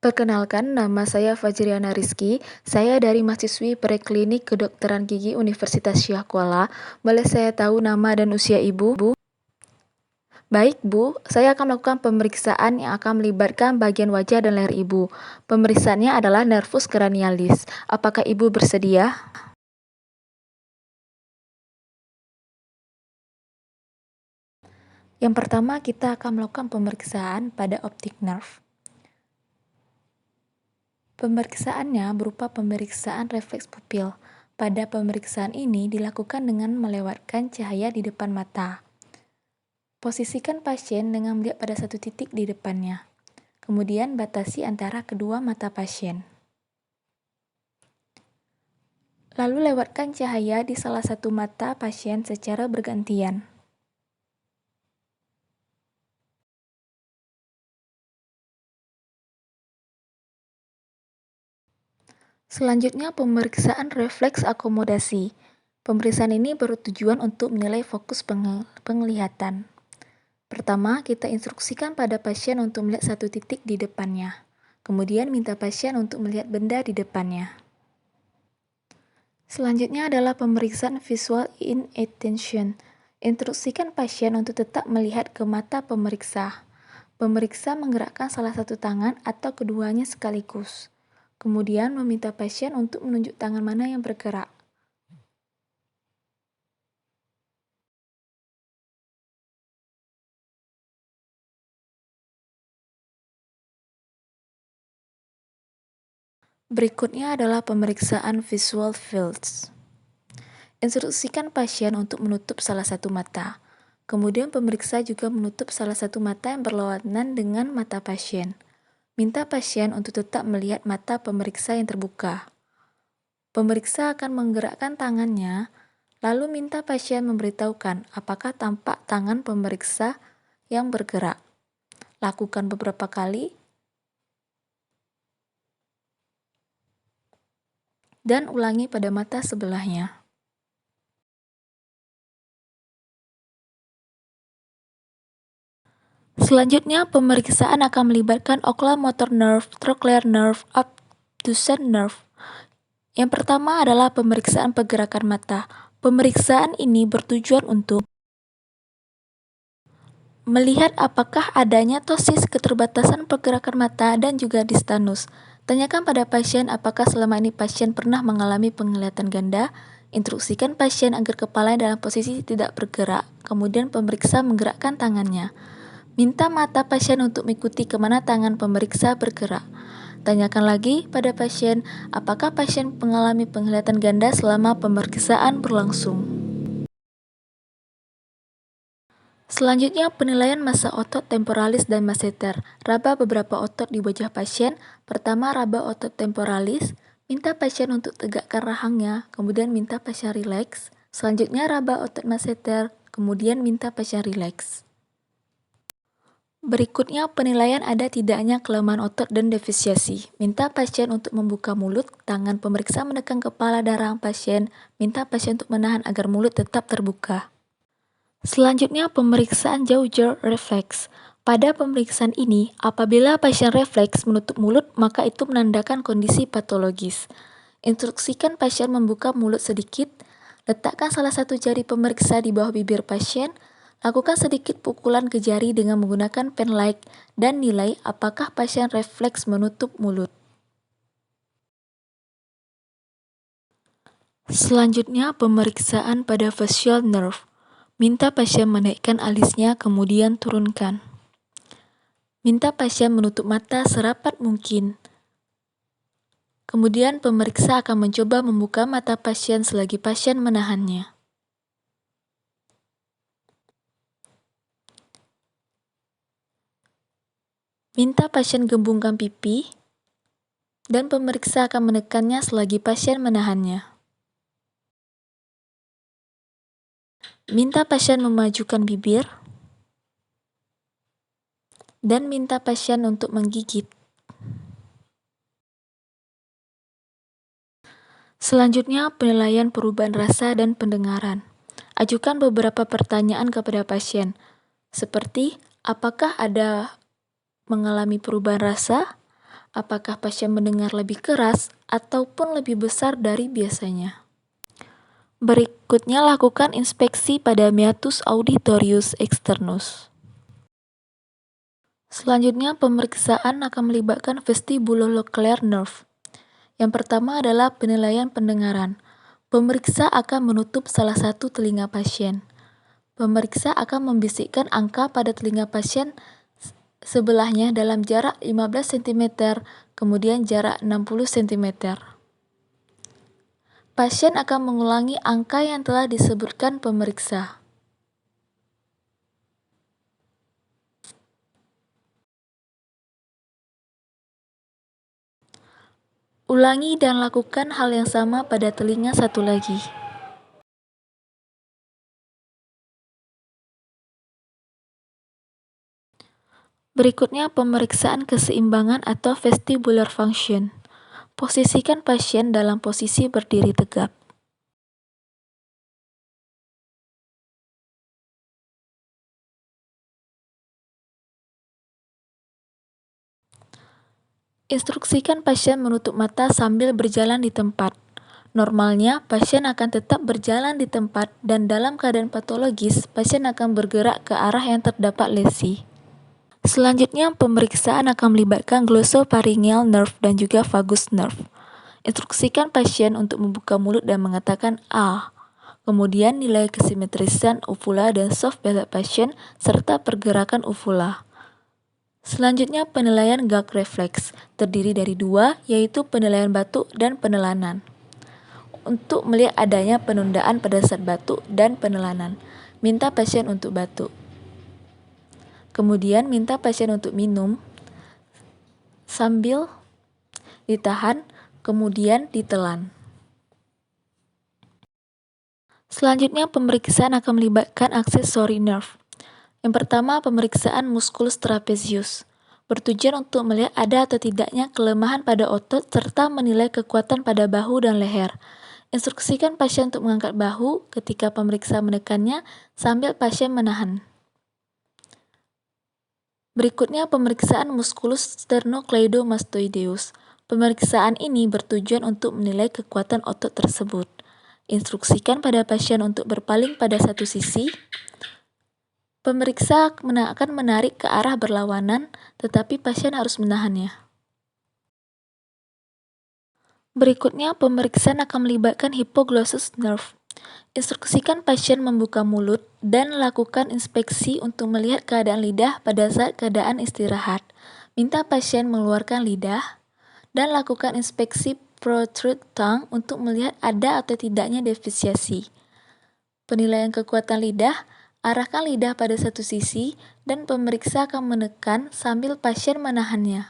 Perkenalkan, nama saya Fajriana Rizky. Saya dari mahasiswi Preklinik Kedokteran Gigi Universitas Syah Kuala. Boleh saya tahu nama dan usia Ibu? Baik, Bu. Saya akan melakukan pemeriksaan yang akan melibatkan bagian wajah dan leher Ibu. Pemeriksaannya adalah nervus cranialis. Apakah Ibu bersedia? Yang pertama, kita akan melakukan pemeriksaan pada optic nerve. Pemeriksaannya berupa pemeriksaan refleks pupil. Pada pemeriksaan ini dilakukan dengan melewatkan cahaya di depan mata. Posisikan pasien dengan melihat pada satu titik di depannya. Kemudian batasi antara kedua mata pasien. Lalu lewatkan cahaya di salah satu mata pasien secara bergantian. Selanjutnya, pemeriksaan refleks akomodasi. Pemeriksaan ini bertujuan untuk menilai fokus penglihatan. Pertama, kita instruksikan pada pasien untuk melihat satu titik di depannya. Kemudian minta pasien untuk melihat benda di depannya. Selanjutnya adalah pemeriksaan visual inattention. Instruksikan pasien untuk tetap melihat ke mata pemeriksa. Pemeriksa menggerakkan salah satu tangan atau keduanya sekaligus. Kemudian meminta pasien untuk menunjuk tangan mana yang bergerak. Berikutnya adalah pemeriksaan visual fields. Instruksikan pasien untuk menutup salah satu mata. Kemudian pemeriksa juga menutup salah satu mata yang berlawanan dengan mata pasien. Minta pasien untuk tetap melihat mata pemeriksa yang terbuka. Pemeriksa akan menggerakkan tangannya, lalu minta pasien memberitahukan apakah tampak tangan pemeriksa yang bergerak. Lakukan beberapa kali, dan ulangi pada mata sebelahnya. Selanjutnya, pemeriksaan akan melibatkan oculomotor nerve, trochlear nerve, obtuse nerve. Yang pertama adalah pemeriksaan pergerakan mata. Pemeriksaan ini bertujuan untuk melihat apakah adanya ptosis keterbatasan pergerakan mata dan juga distanus. Tanyakan pada pasien apakah selama ini pasien pernah mengalami penglihatan ganda. Instruksikan pasien agar kepalanya dalam posisi tidak bergerak. Kemudian pemeriksa menggerakkan tangannya. Minta mata pasien untuk mengikuti kemana tangan pemeriksa bergerak. Tanyakan lagi pada pasien apakah pasien mengalami penglihatan ganda selama pemeriksaan berlangsung. Selanjutnya, penilaian massa otot temporalis dan masseter. Raba beberapa otot di wajah pasien. Pertama, raba otot temporalis. Minta pasien untuk tegakkan rahangnya, kemudian minta pasien rileks. Selanjutnya, raba otot masseter, kemudian minta pasien rileks. Berikutnya, penilaian ada tidaknya kelemahan otot dan defisiasi. Minta pasien untuk membuka mulut, tangan pemeriksa menekan kepala dan rahang pasien. Minta pasien untuk menahan agar mulut tetap terbuka. Selanjutnya, pemeriksaan jauh-jauh refleks. Pada pemeriksaan ini, apabila pasien refleks menutup mulut, maka itu menandakan kondisi patologis. Instruksikan pasien membuka mulut sedikit, letakkan salah satu jari pemeriksa di bawah bibir pasien, lakukan sedikit pukulan ke jari dengan menggunakan pen light, dan nilai apakah pasien refleks menutup mulut. Selanjutnya, pemeriksaan pada facial nerve. Minta pasien menaikkan alisnya, kemudian turunkan. Minta pasien menutup mata serapat mungkin. Kemudian pemeriksa akan mencoba membuka mata pasien selagi pasien menahannya. Minta pasien gembungkan pipi, dan pemeriksa akan menekannya selagi pasien menahannya. Minta pasien memajukan bibir, dan minta pasien untuk menggigit. Selanjutnya, penilaian perubahan rasa dan pendengaran. Ajukan beberapa pertanyaan kepada pasien, seperti apakah ada mengalami perubahan rasa, Apakah pasien mendengar lebih keras ataupun lebih besar dari biasanya? Berikutnya lakukan inspeksi pada meatus auditorius externus. Selanjutnya pemeriksaan akan melibatkan vestibulocochlear nerve. Yang pertama adalah penilaian pendengaran. Pemeriksa akan menutup salah satu telinga pasien. Pemeriksa akan membisikkan angka pada telinga pasien sebelahnya dalam jarak 15 cm, kemudian jarak 60 cm. Pasien akan mengulangi angka yang telah disebutkan pemeriksa. Ulangi dan lakukan hal yang sama pada telinga satu lagi. Berikutnya pemeriksaan keseimbangan atau vestibular function. Posisikan pasien dalam posisi berdiri tegap. Instruksikan pasien menutup mata sambil berjalan di tempat. Normalnya, pasien akan tetap berjalan di tempat dan dalam keadaan patologis, pasien akan bergerak ke arah yang terdapat lesi. Selanjutnya, pemeriksaan akan melibatkan glossopharyngeal nerve dan juga vagus nerve. Instruksikan pasien untuk membuka mulut dan mengatakan "ah". Kemudian nilai kesimetrisan uvula dan soft palate pasien serta pergerakan uvula. Selanjutnya penilaian gag reflex, terdiri dari dua, yaitu penilaian batuk dan penelanan. Untuk melihat adanya penundaan pada saat batuk dan penelanan, minta pasien untuk batuk. Kemudian minta pasien untuk minum sambil ditahan, kemudian ditelan. Selanjutnya pemeriksaan akan melibatkan accessory nerve. Yang pertama, pemeriksaan musculus trapezius, bertujuan untuk melihat ada atau tidaknya kelemahan pada otot serta menilai kekuatan pada bahu dan leher. Instruksikan pasien untuk mengangkat bahu ketika pemeriksa menekannya sambil pasien menahan. Berikutnya pemeriksaan musculus sternocleidomastoideus. Pemeriksaan ini bertujuan untuk menilai kekuatan otot tersebut. Instruksikan pada pasien untuk berpaling pada satu sisi. Pemeriksa akan menarik ke arah berlawanan, tetapi pasien harus menahannya. Berikutnya, pemeriksaan akan melibatkan hypoglossal nerve. Instruksikan pasien membuka mulut dan lakukan inspeksi untuk melihat keadaan lidah pada saat keadaan istirahat. Minta pasien mengeluarkan lidah dan lakukan inspeksi protrude tongue untuk melihat ada atau tidaknya defisiasi. Penilaian kekuatan lidah, arahkan lidah pada satu sisi dan pemeriksa akan menekan sambil pasien menahannya.